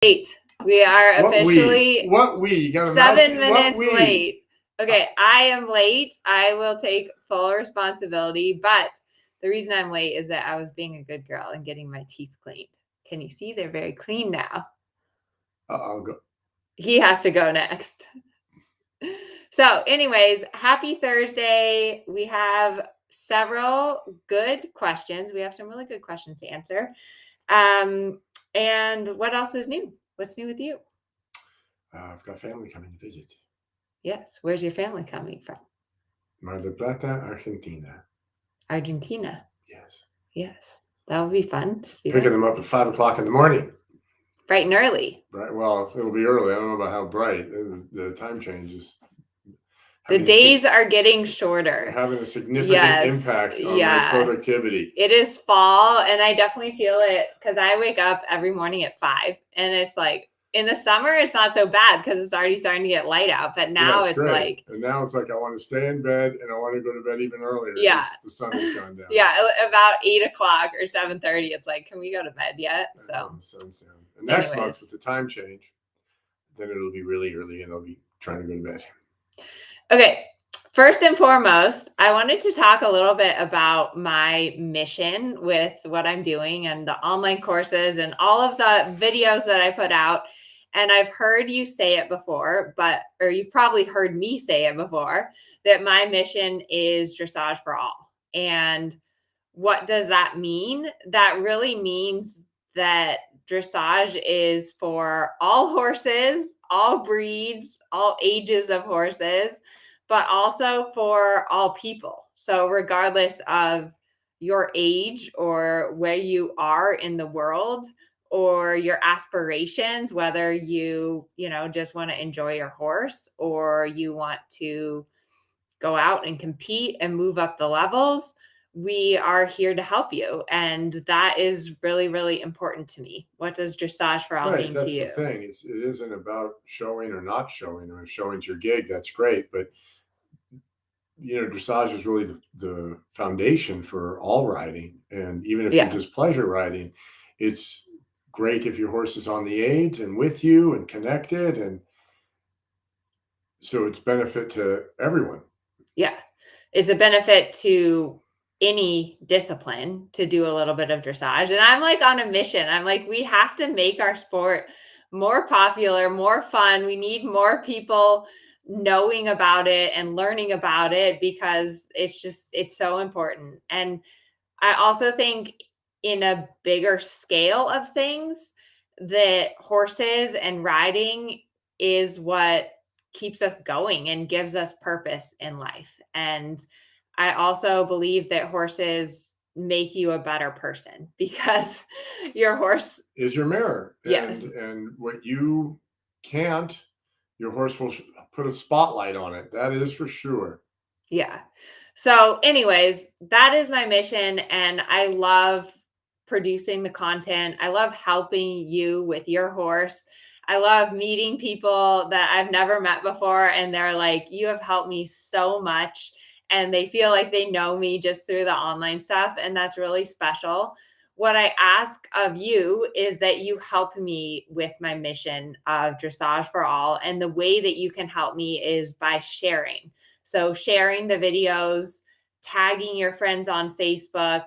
8. We are officially You got 7 minutes late. Okay, I am late. I will take full responsibility, but the reason I'm late is that I was being a good girl and getting my teeth cleaned. Can you see they're very clean now? I'll go. He has to go next. So, anyways, happy Thursday. We have several good questions. We have some really good questions to answer. And what else is new? What's new with you? I've got family coming to visit. Yes. Where's your family coming from? Mar del Plata, Argentina. Argentina. Yes. Yes. That would be fun to see. Picking them up at 5 o'clock in the morning. Bright and early. Right. Well, it'll be early. I don't know about how bright. The time changes. The days are getting shorter. Having a significant impact on my productivity. It is fall, and I definitely feel it because I wake up every morning at 5, and it's like in the summer it's not so bad because it's already starting to get light out. But now it's great. And now it's like I want to stay in bed and I want to go to bed even earlier. Yeah, the sun has gone down. Yeah, about 8 o'clock or 7:30. It's like, can we go to bed yet? So the sun's down. And next month with the time change, then it'll be really early, and I'll be trying to go to bed. Okay. First and foremost, I wanted to talk a little bit about my mission with what I'm doing and the online courses and all of the videos that I put out. And I've heard you say it before, or you've probably heard me say it before, that my mission is dressage for all. And what does that mean? That really means that dressage is for all horses, all breeds, all ages of horses, but also for all people. So regardless of your age or where you are in the world or your aspirations, whether you just want to enjoy your horse or you want to go out and compete and move up the levels, we are here to help you. And that is really, really important to me. What does dressage for all mean to you? That's the thing. It isn't about showing or not showing, or showing's your gig. That's great. But, dressage is really the foundation for all riding. And even if you're just pleasure riding, it's great if your horse is on the aids and with you and connected. And so it's benefit to everyone. Yeah. It's a benefit to any discipline to do a little bit of dressage. And I'm like on a mission. I'm like, we have to make our sport more popular, more fun. We need more people knowing about it and learning about it because it's so important. And I also think in a bigger scale of things that horses and riding is what keeps us going and gives us purpose in life. And I also believe that horses make you a better person because your horse is your mirror. Yes. And what you can't, your horse will put a spotlight on it. That is for sure. Yeah. So anyways, that is my mission. And I love producing the content. I love helping you with your horse. I love meeting people that I've never met before. And they're like, you have helped me so much. And they feel like they know me just through the online stuff. And that's really special. What I ask of you is that you help me with my mission of dressage for all. And the way that you can help me is by sharing. So sharing the videos, tagging your friends on Facebook,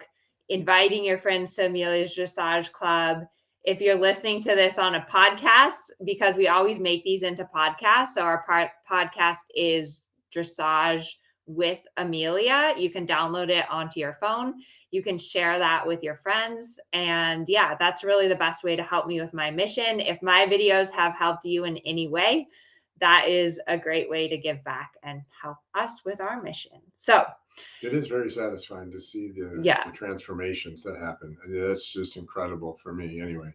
inviting your friends to Amelia's Dressage Club. If you're listening to this on a podcast, because we always make these into podcasts. So our podcast is Dressage with Amelia. You can download it onto your phone. You can share that with your friends. And yeah, that's really the best way to help me with my mission. If my videos have helped you in any way, that is a great way to give back and help us with our mission. So it is very satisfying to see the transformations that happen. I mean, that's just incredible for me anyway.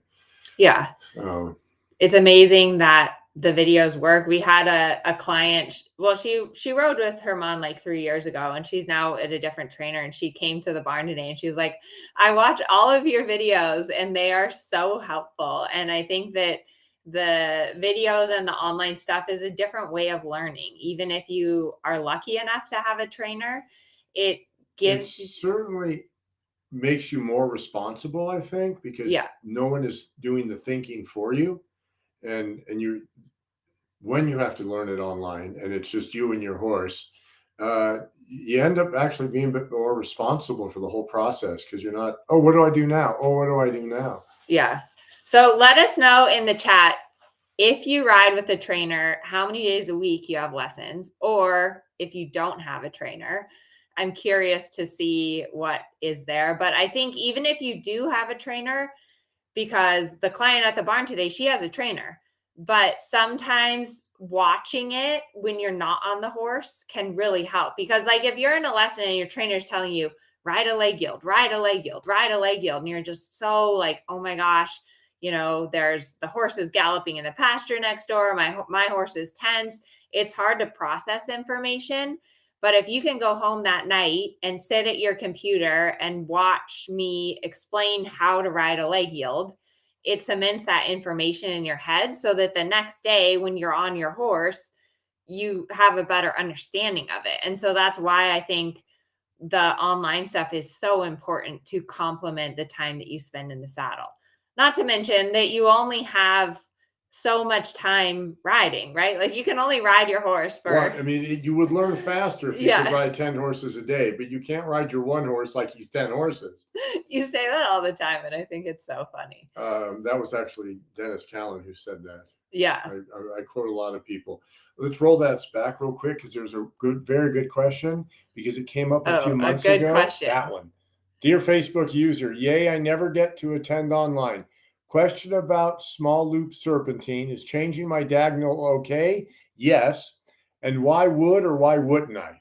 Yeah. So it's amazing that the videos work. We had a client, well, she rode with Herman like 3 years ago, and she's now at a different trainer, and she came to the barn today and she was like, I watch all of your videos and they are so helpful. And I think that the videos and the online stuff is a different way of learning. Even if you are lucky enough to have a trainer, it certainly makes you more responsible, I think, because no one is doing the thinking for you. and when you have to learn it online and it's just you and your horse, you end up actually being a bit more responsible for the whole process, because you're not, oh, what do I do now? Oh, what do I do now? Yeah. So let us know in the chat, if you ride with a trainer, how many days a week you have lessons, or if you don't have a trainer. I'm curious to see what is there. But I think even if you do have a trainer, because the client at the barn today, she has a trainer, but sometimes watching it when you're not on the horse can really help. Because like if you're in a lesson and your trainer is telling you, ride a leg yield, ride a leg yield, ride a leg yield, and you're just so like, oh my gosh, there's the horse is galloping in the pasture next door. My horse is tense. It's hard to process information. But if you can go home that night and sit at your computer and watch me explain how to ride a leg yield, it cements that information in your head so that the next day when you're on your horse, you have a better understanding of it. And so that's why I think the online stuff is so important to complement the time that you spend in the saddle. Not to mention that you only have so much time riding, right? Like you can only ride your horse for. Well, I mean, you would learn faster if you could ride 10 horses a day, but you can't ride your one horse like he's 10 horses. You say that all the time, and I think it's so funny. That was actually Dennis Callan who said that. Yeah. I quote a lot of people. Let's roll that back real quick, because there's a very good question, because it came up a few months ago. Good question. That one. Dear Facebook user, yay, I never get to attend online. Question about small loop serpentine. Is changing my diagonal okay? Yes. And why would or why wouldn't I?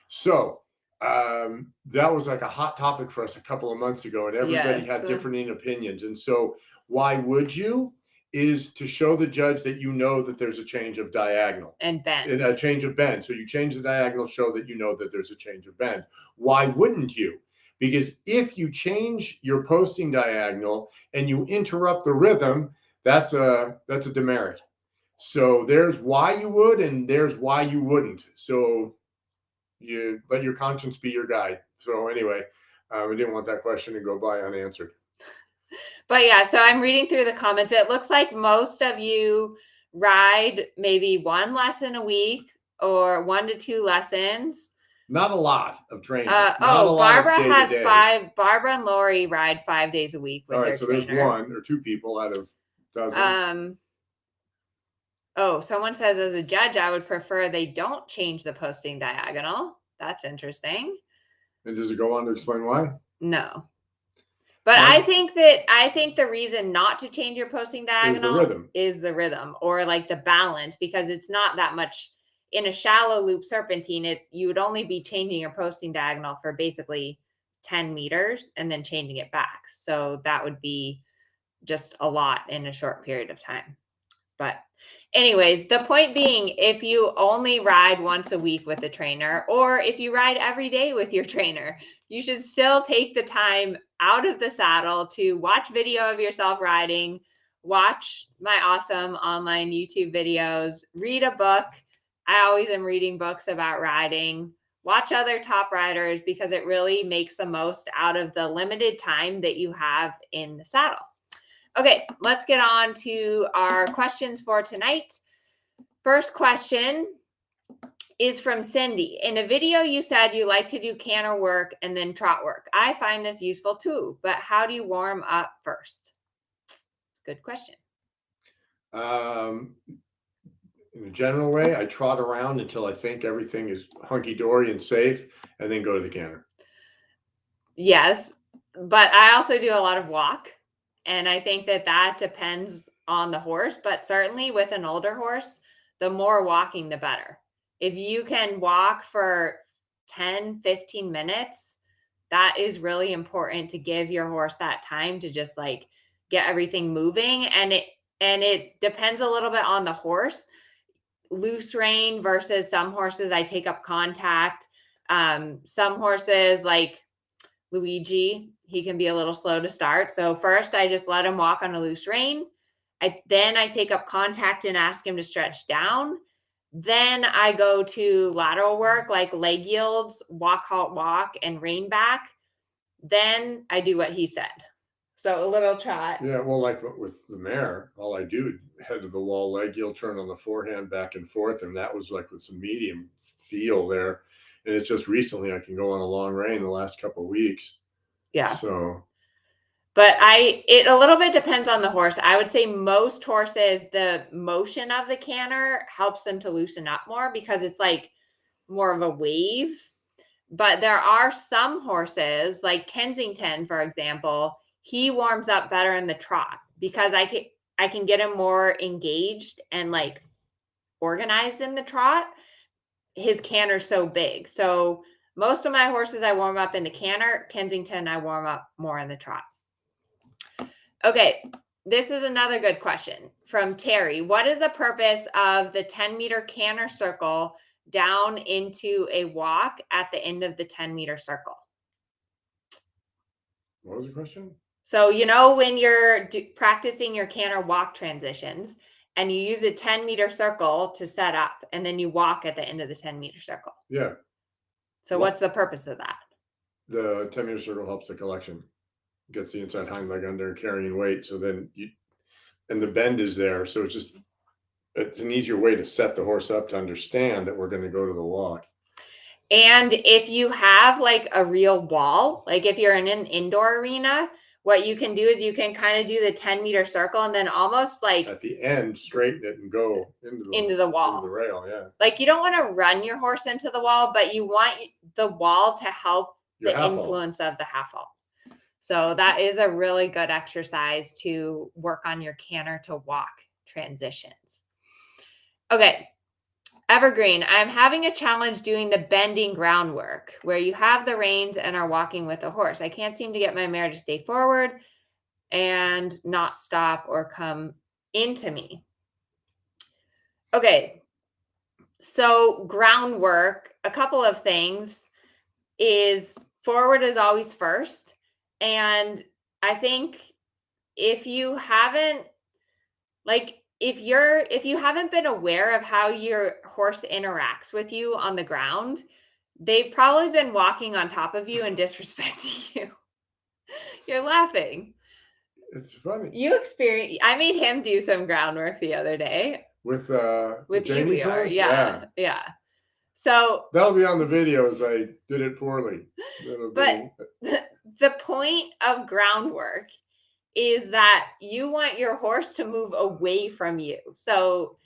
So that was like a hot topic for us a couple of months ago, and everybody had different opinions. And so why would you is to show the judge that you know that there's a change of diagonal and bend. And a change of bend. So you change the diagonal, show that you know that there's a change of bend. Why wouldn't you? Because if you change your posting diagonal and you interrupt the rhythm, that's a demerit. So there's why you would, and there's why you wouldn't. So you let your conscience be your guide. So anyway, we didn't want that question to go by unanswered. But yeah, so I'm reading through the comments. It looks like most of you ride maybe one lesson a week or 1 to 2 lessons. Not a lot of training. Barbara has 5. Barbara and Lori ride 5 days a week with All right, their so trainer. there's 1 or 2 people out of dozens. Someone says, as a judge, I would prefer they don't change the posting diagonal. That's interesting. And does it go on to explain why? No. But I think the reason not to change your posting diagonal is the rhythm or like the balance, because it's not that much. In a shallow loop serpentine, you would only be changing your posting diagonal for basically 10 meters and then changing it back. So that would be just a lot in a short period of time. But anyways, the point being, if you only ride once a week with a trainer, or if you ride every day with your trainer, you should still take the time out of the saddle to watch video of yourself riding, watch my awesome online YouTube videos, read a book. I always am reading books about riding, watch other top riders, because it really makes the most out of the limited time that you have in the saddle. Okay, let's get on to our questions for tonight. First question is from Cindy. In a video, you said you like to do canter work and then trot work. I find this useful too, but how do you warm up first? Good question. In a general way, I trot around until I think everything is hunky-dory and safe, and then go to the canter. Yes, but I also do a lot of walk, and I think that depends on the horse, but certainly with an older horse, the more walking, the better. If you can walk for 10, 15 minutes, that is really important to give your horse that time to just like get everything moving. And it depends a little bit on the horse. Loose rein versus some horses, I take up contact. Some horses like Luigi, he can be a little slow to start. So first I just let him walk on a loose rein. Then I take up contact and ask him to stretch down. Then I go to lateral work like leg yields, walk, halt, walk, and rein back. Then I do what he said. So a little trot. Yeah, well, like with the mare, all I do, head to the wall, leg heel turn on the forehand back and forth, and that was like with some medium feel there. And it's just recently I can go on a long rein the last couple of weeks. Yeah. So, but it a little bit depends on the horse. I would say most horses, the motion of the canter helps them to loosen up more because it's like more of a wave. But there are some horses, like Kensington, for example, he warms up better in the trot because I can get him more engaged and like organized in the trot. His canter's so big. So most of my horses I warm up in the canter. Kensington I warm up more in the trot. Okay, this is another good question from Terry. What is the purpose of the 10-meter canter circle down into a walk at the end of the 10-meter circle? What was the question? So, when you're practicing your canter walk transitions and you use a 10-meter circle to set up and then you walk at the end of the 10-meter circle. Yeah. So what's the purpose of that? The 10-meter circle helps the collection. Gets the inside hind leg under, carrying weight. So then and the bend is there. So it's an easier way to set the horse up to understand that we're going to go to the walk. And if you have like a real wall, like if you're in an indoor arena, what you can do is you can kind of do the 10-meter circle and then almost like at the end, straighten it and go into the wall, into the rail. Yeah. Like you don't want to run your horse into the wall, but you want the wall to help the influence of the half wall. So that is a really good exercise to work on your canter to walk transitions. Okay. Evergreen, I'm having a challenge doing the bending groundwork where you have the reins and are walking with a horse. I can't seem to get my mare to stay forward and not stop or come into me. Okay. So groundwork, a couple of things is forward is always first. And I think if you haven't if you haven't been aware of how your horse interacts with you on the ground, they've probably been walking on top of you and disrespecting you. You're laughing. It's funny. I made him do some groundwork the other day. With Jamie's horse? Yeah. So that'll be on the videos. I did it poorly. But the point of groundwork is that you want your horse to move away from you. So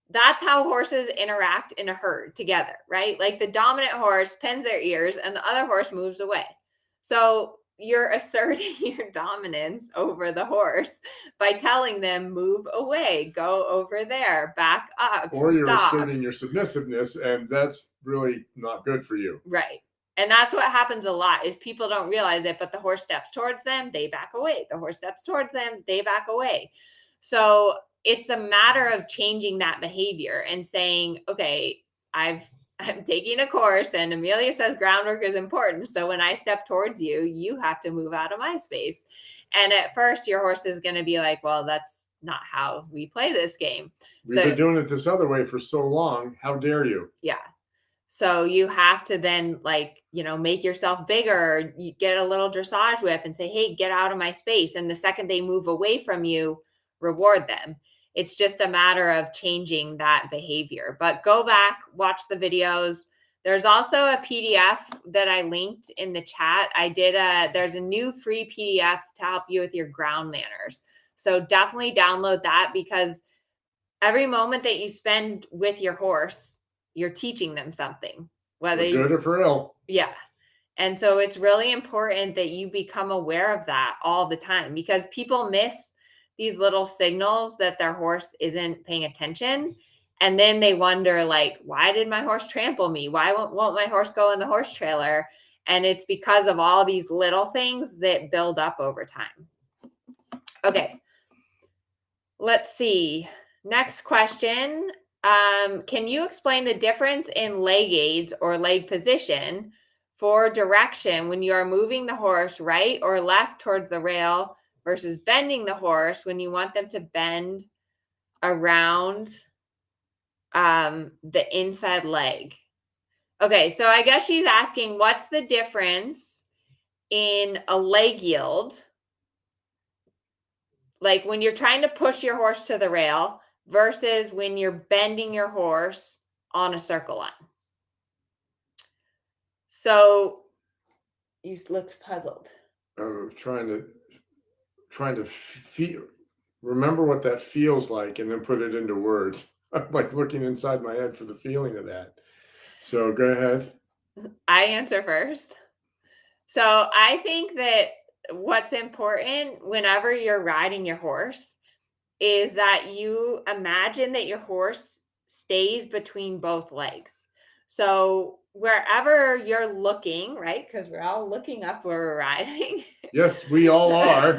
that's how horses interact in a herd together, right? Like the dominant horse pins their ears and the other horse moves away. So you're asserting your dominance over the horse by telling them move away, go over there, back up, or you're asserting your submissiveness, and that's really not good for you. Right. And that's what happens a lot is people don't realize it, but the horse steps towards them, they back away. The horse steps towards them, they back away. So it's a matter of changing that behavior and saying, okay, I'm taking a course and Amelia says groundwork is important. So when I step towards you, you have to move out of my space. And at first your horse is going to be like, well, that's not how we play this game. We've been doing it this other way for so long. How dare you? Yeah. So you have to then make yourself bigger, you get a little dressage whip and say, hey, get out of my space. And the second they move away from you, reward them. It's just a matter of changing that behavior. But go back, watch the videos. There's also a PDF that I linked in the chat. There's a new free PDF to help you with your ground manners. So definitely download that because every moment that you spend with your horse, you're teaching them something, whether for good or for ill. Yeah. And so it's really important that you become aware of that all the time because people miss these little signals that their horse isn't paying attention. And then they wonder why did my horse trample me? Why won't my horse go in the horse trailer? And it's because of all these little things that build up over time. Okay. Let's see. Next question. Can you explain the difference in leg aids or leg position for direction when you are moving the horse right or left towards the rail versus bending the horse when you want them to bend around the inside leg? Okay, so I guess she's asking what's the difference in a leg yield like when you're trying to push your horse to the rail versus when you're bending your horse on a circle line. So you looked puzzled. Trying to feel, remember what that feels like, and then put it into words. I'm like looking inside my head for the feeling of that. So go ahead. I answer first. So I think that what's important whenever you're riding your horse is that you imagine that your horse stays between both legs. So wherever you're looking, right? Because we're all looking up where we're riding. Yes, we all are.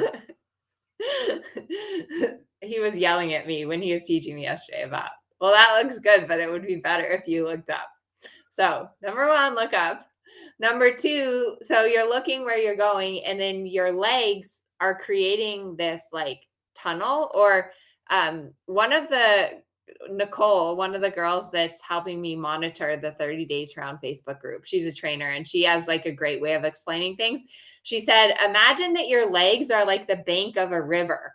He was yelling at me when he was teaching me yesterday about, well, that looks good, but it would be better if you looked up. So number one, look up. Number two, so you're looking where you're going, and then your legs are creating this like tunnel. Or Nicole, one of the girls that's helping me monitor the 30 Days Round Facebook group, she's a trainer and she has like a great way of explaining things. She said, imagine that your legs are like the bank of a river,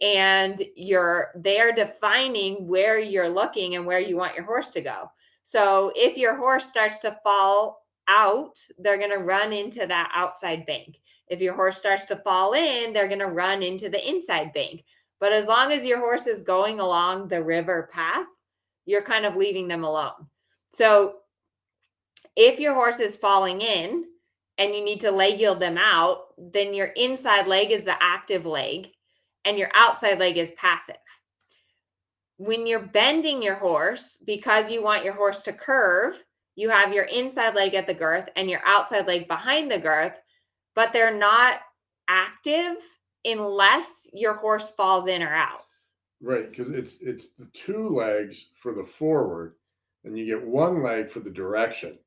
and they are defining where you're looking and where you want your horse to go. So if your horse starts to fall out, they're going to run into that outside bank. If your horse starts to fall in, they're going to run into the inside bank. But as long as your horse is going along the river path, you're kind of leaving them alone. So if your horse is falling in and you need to leg yield them out, then your inside leg is the active leg and your outside leg is passive. When you're bending your horse, because you want your horse to curve, you have your inside leg at the girth and your outside leg behind the girth, but they're not active unless your horse falls in or out. Right, because it's the two legs for the forward, and you get one leg for the direction.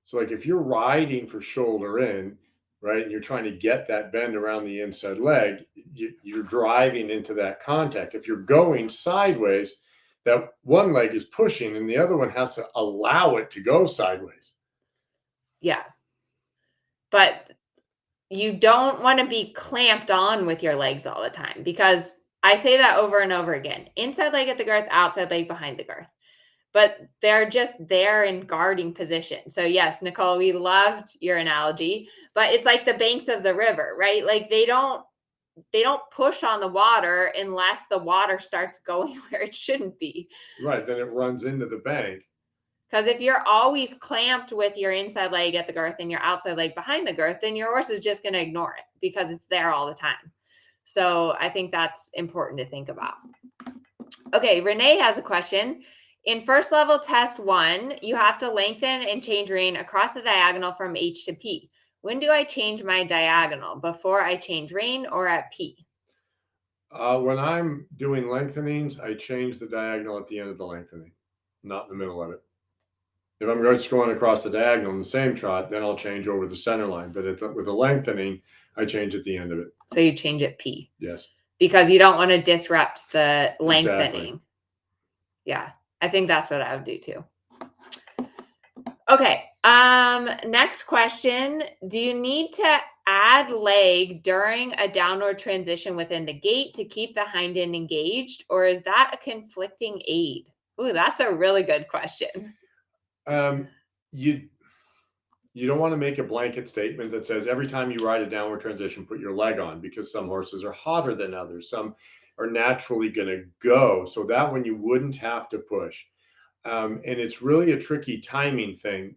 So like if you're riding for shoulder in, right, and you're trying to get that bend around the inside leg, you're driving into that contact. If you're going sideways, that one leg is pushing and the other one has to allow it to go sideways. Yeah. But you don't want to be clamped on with your legs all the time, because I say that over and over again. Inside leg at the girth, outside leg behind the girth. But they're just there in guarding position. So yes, Nicole, we loved your analogy, but it's like the banks of the river, right? Like they don't push on the water unless the water starts going where it shouldn't be. Right, then it runs into the bank. Because if you're always clamped with your inside leg at the girth and your outside leg behind the girth, then your horse is just going to ignore it because it's there all the time. So I think that's important to think about. Okay, Renee has a question. In first level test 1, you have to lengthen and change rein across the diagonal from H to P. When do I change my diagonal? Before I change rein or at P? When I'm doing lengthenings, I change the diagonal at the end of the lengthening, not in the middle of it. If I'm just going across the diagonal in the same trot, then I'll change over the center line. But with a lengthening, I change at the end of it. So you change it P. Yes. Because you don't want to disrupt the lengthening. Exactly. Yeah, I think that's what I would do too. Okay. Next question. Do you need to add leg during a downward transition within the gait to keep the hind end engaged, or is that a conflicting aid? Ooh, that's a really good question. You don't want to make a blanket statement that says every time you ride a downward transition, put your leg on, because some horses are hotter than others. Some are naturally going to go. So that one you wouldn't have to push. And it's really a tricky timing thing.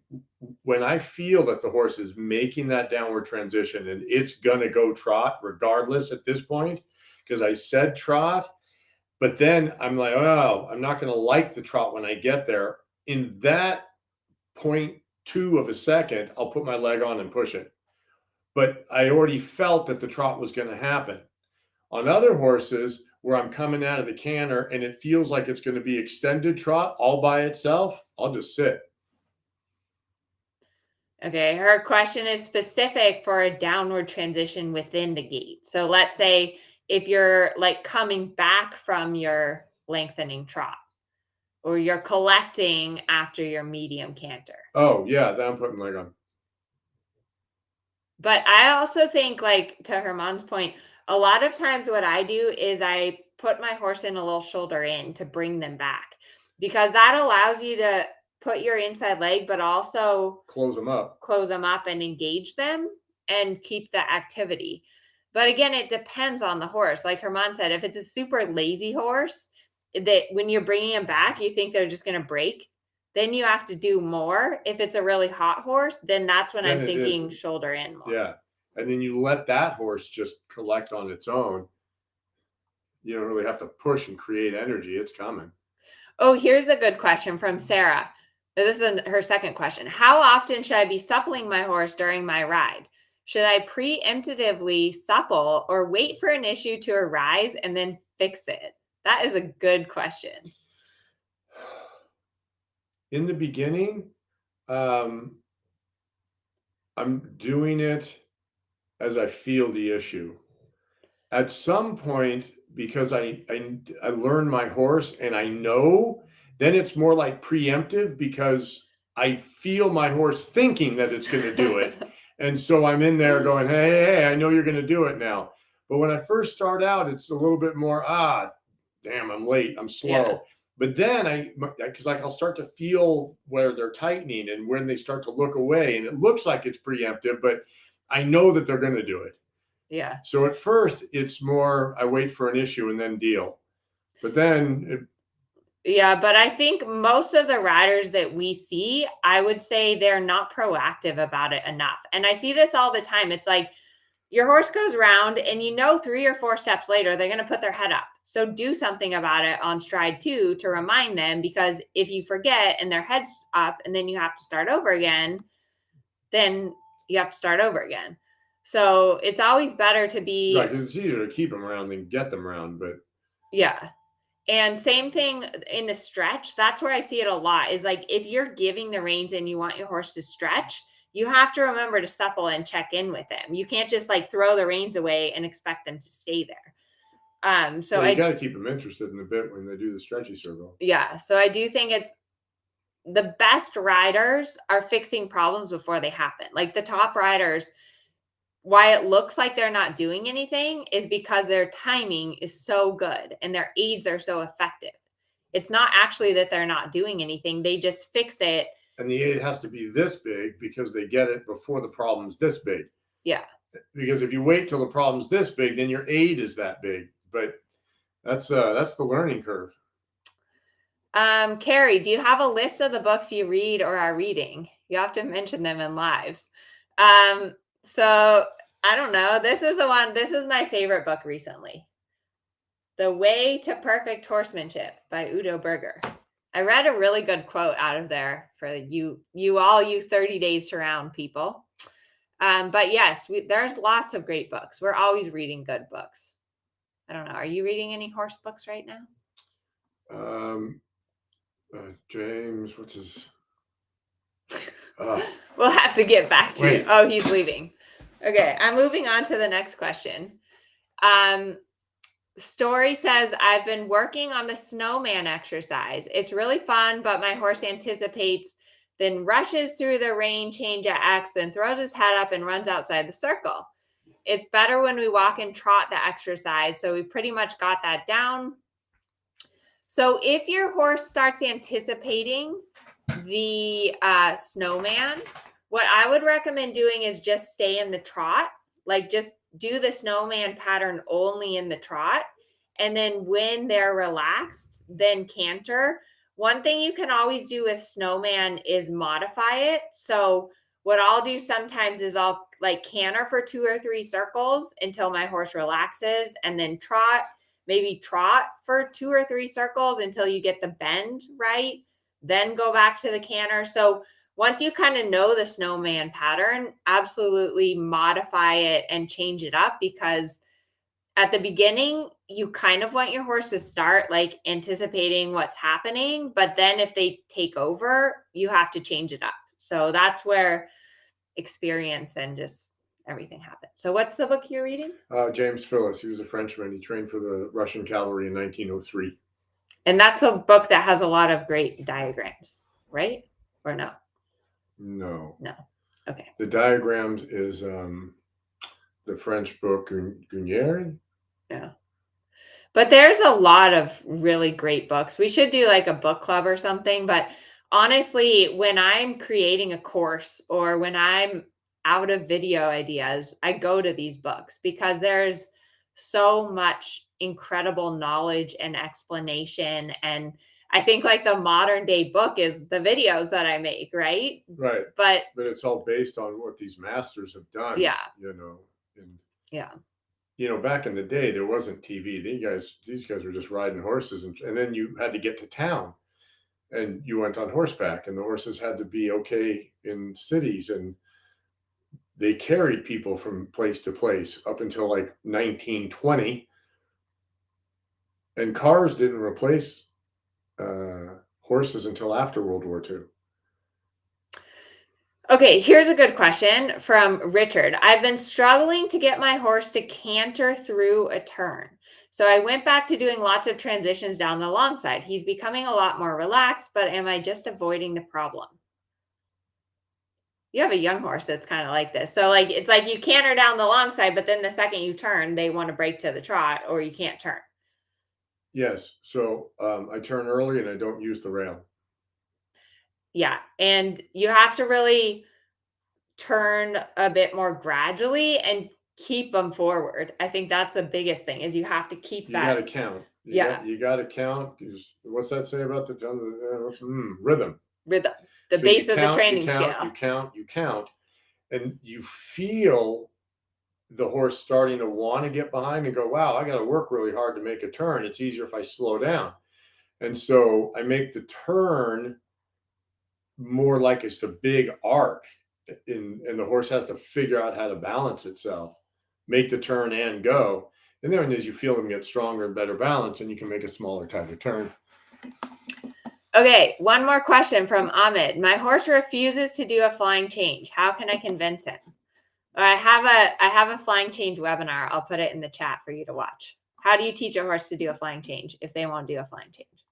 When I feel that the horse is making that downward transition and it's going to go trot regardless at this point, because I said trot, but then I'm like, oh, I'm not going to like the trot when I get there. In that 0.2 of a second, I'll put my leg on and push it. But I already felt that the trot was going to happen. On other horses where I'm coming out of the canter and it feels like it's going to be extended trot all by itself, I'll just sit. Okay, her question is specific for a downward transition within the gait. So let's say if you're like coming back from your lengthening trot, or you're collecting after your medium canter. Oh, yeah, then I'm putting leg on. But I also think, like, to Herman's point, a lot of times what I do is I put my horse in a little shoulder in to bring them back, because that allows you to put your inside leg, but also close them up and engage them and keep the activity. But again, it depends on the horse. Like Herman said, if it's a super lazy horse that when you're bringing them back, you think they're just going to break, then you have to do more. If it's a really hot horse, then that's when I'm thinking shoulder in more. Yeah. And then you let that horse just collect on its own. You don't really have to push and create energy. It's coming. Oh, here's a good question from Sarah. This is her second question. How often should I be suppling my horse during my ride? Should I preemptively supple or wait for an issue to arise and then fix it? That is a good question. In the beginning, I'm doing it as I feel the issue. At some point, because I learn my horse and I know, then it's more like preemptive because I feel my horse thinking that it's going to do it. And so I'm in there going, hey, I know you're going to do it now. But when I first start out, it's a little bit more, damn, I'm late, I'm slow. Yeah. But then because like I'll start to feel where they're tightening and when they start to look away, and it looks like it's preemptive, but I know that they're going to do it. Yeah. So at first it's more, I wait for an issue and then deal. But then yeah, but I think most of the riders that we see, I would say they're not proactive about it enough. And I see this all the time. It's like your horse goes around and 3 or 4 steps later, they're going to put their head up. So do something about it on stride 2 to remind them, because if you forget and their head's up and then you have to start over again, then you have to start over again. So it's always better to be... Right, because it's easier to keep them around than get them around, but... Yeah. And same thing in the stretch. That's where I see it a lot, is like if you're giving the reins and you want your horse to stretch, you have to remember to supple and check in with them. You can't just like throw the reins away and expect them to stay there. So you got to keep them interested in the bit when they do the stretchy circle. Yeah. So I do think it's the best riders are fixing problems before they happen. Like the top riders, why it looks like they're not doing anything is because their timing is so good and their aids are so effective. It's not actually that they're not doing anything. They just fix it. And the aid has to be this big because they get it before the problem's this big. Yeah. Because if you wait till the problem's this big, then your aid is that big. But that's the learning curve. Carrie, do you have a list of the books you read or are reading? You have to mention them in lives. So I don't know. This is my favorite book recently. The Way to Perfect Horsemanship by Udo Berger. I read a really good quote out of there for you 30 days to round people. But yes, there's lots of great books. We're always reading good books. I don't know. Are you reading any horse books right now? James, what's his... We'll have to get back to you. Oh, he's leaving. Okay, I'm moving on to the next question. Story says, I've been working on the snowman exercise. It's really fun, but my horse anticipates, then rushes through the rein change at X, then throws his head up and runs outside the circle. It's better when we walk and trot the exercise, so we pretty much got that down. So if your horse starts anticipating the snowman, what I would recommend doing is just stay in the trot. Like just do the snowman pattern only in the trot. And then when they're relaxed, then canter. One thing you can always do with snowman is modify it. So what I'll do sometimes is I'll like canter for 2 or 3 circles until my horse relaxes, and then trot, maybe trot for 2 or 3 circles until you get the bend right, then go back to the canter. So once you kind of know the snowman pattern, absolutely modify it and change it up, because at the beginning, you kind of want your horse to start like anticipating what's happening, but then if they take over, you have to change it up. So that's where experience and just everything happens. So what's the book you're reading? James Phillis. He was a Frenchman. He trained for the Russian cavalry in 1903. And that's a book that has a lot of great diagrams, right? Or no? No. Okay. The diagrams is the French book Gunieri. Yeah. But there's a lot of really great books. We should do like a book club or something. But honestly, when I'm creating a course or when I'm out of video ideas, I go to these books because there's so much incredible knowledge and explanation. And I think like the modern day book is the videos that I make, right? Right. But it's all based on what these masters have done. Yeah. And yeah. Back in the day, there wasn't TV. These guys were just riding horses, and then you had to get to town, and you went on horseback, and the horses had to be okay in cities, and they carried people from place to place up until like 1920, and cars didn't replace horses until after World War II. Okay, here's a good question from Richard. I've been struggling to get my horse to canter through a turn. So I went back to doing lots of transitions down the long side. He's becoming a lot more relaxed, but am I just avoiding the problem? You have a young horse that's kind of like this. So like it's like you canter down the long side, but then the second you turn, they want to break to the trot or you can't turn. Yes. So I turn early and I don't use the rail. Yeah. And you have to really turn a bit more gradually and keep them forward. I think that's the biggest thing is you have to keep You that. got to count. You got to count. What's that say about the rhythm? Rhythm, the base of the training scale. You count, and you feel the horse starting to want to get behind and go, wow, I got to work really hard to make a turn. It's easier if I slow down. And so I make the turn more like it's the big arc, and the horse has to figure out how to balance itself, make the turn and go. And then as you feel them get stronger and better balance, and you can make a smaller, tighter turn. Okay, one more question from Ahmed. My horse refuses to do a flying change. How can I convince him? I have a flying change webinar. I'll put it in the chat for you to watch. How do you teach a horse to do a flying change if they won't do a flying change?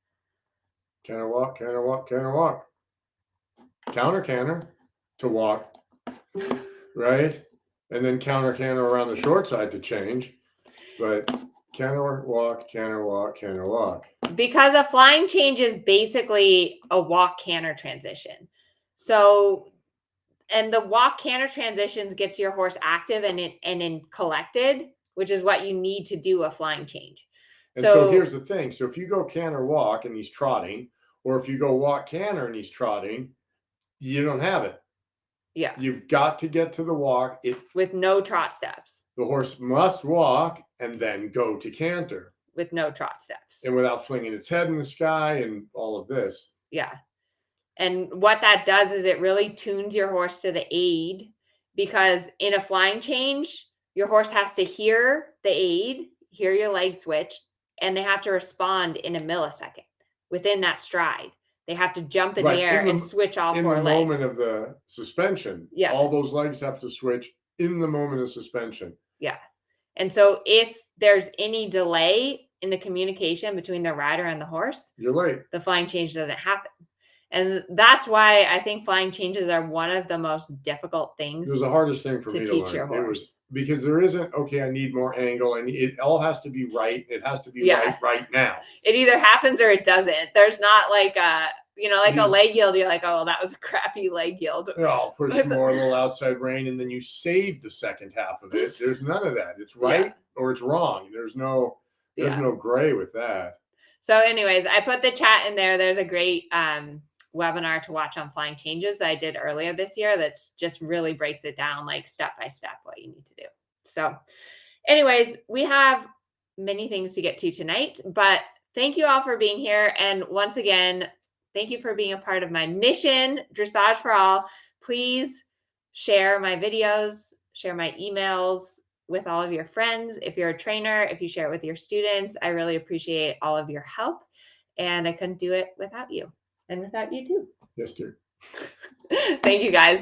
Canter walk, canter walk, canter walk. Counter canter to walk, right? And then counter canter around the short side to change. But canter walk, canter walk, canter walk. Because a flying change is basically a walk canter transition. So, and the walk canter transitions gets your horse active and in collected, which is what you need to do a flying change. And so here's the thing. So if you go canter walk and he's trotting, or if you go walk canter and he's trotting, you don't have it. Yeah. You've got to get to the walk. With no trot steps. The horse must walk and then go to canter. With no trot steps. And without flinging its head in the sky and all of this. Yeah. And what that does is it really tunes your horse to the aid, because in a flying change, your horse has to hear the aid, hear your leg switch, and they have to respond in a millisecond within that stride. They have to jump in the air and switch all four legs. In the moment of the suspension, all those legs have to switch in the moment of suspension. Yeah. And so if there's any delay in the communication between the rider and the horse, you're late. The flying change doesn't happen. And that's why I think flying changes are one of the most difficult things. It was the hardest thing for me to teach your horse. It was because there isn't, okay, I need more angle. It all has to be right. It has to be right now. It either happens or it doesn't. There's not like a leg yield. You're like, oh, that was a crappy leg yield. I'll push more, a little outside rein, and then you save the second half of it. There's none of that. It's right or it's wrong. There's no gray with that. So anyways, I put the chat in there. There's a great webinar to watch on flying changes that I did earlier this year that's just really breaks it down like step by step what you need to do. So anyways, we have many things to get to tonight, but thank you all for being here. And once again, thank you for being a part of my mission, Dressage for All. Please share my videos, share my emails with all of your friends. If you're a trainer, if you share it with your students, I really appreciate all of your help. And I couldn't do it without you. And without you too. Yes, dear. Thank you, guys.